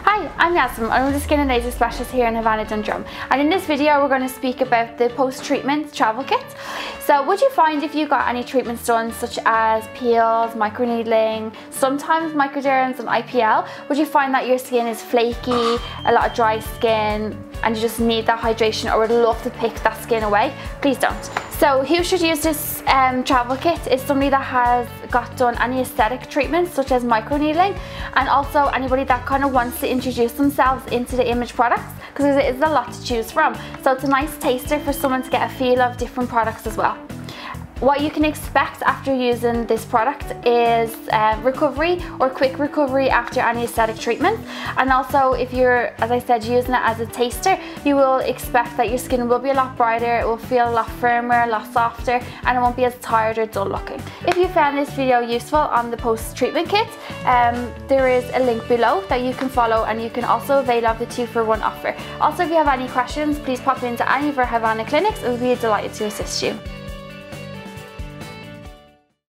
Hi, I'm Yasmin. I'm the Skin and Laser Specialist here in Havana Digital Media, and in this video we're going to speak about the post-treatment travel kit. So what you find if you got any treatments done such as peels, microneedling, sometimes microderms and IPL, would you find that your skin is flaky, a lot of dry skin, and you just need that hydration or would love to pick that skin away? Please don't. So who should use this travel kit is somebody that has got done any aesthetic treatments such as microneedling, and also anybody that kind of wants to introduce themselves into the image products, because there is a lot to choose from. So it's a nice taster for someone to get a feel of different products as well. What you can expect after using this product is recovery or quick recovery after any aesthetic treatment. And also if you're, as I said, using it as a taster, you will expect that your skin will be a lot brighter, it will feel a lot firmer, a lot softer, and it won't be as tired or dull looking. If you found this video useful on the post-treatment kit, there is a link below that you can follow, and you can also avail of the 2-for-1 offer. Also, if you have any questions, please pop into any of our Havana clinics and we'll be delighted to assist you.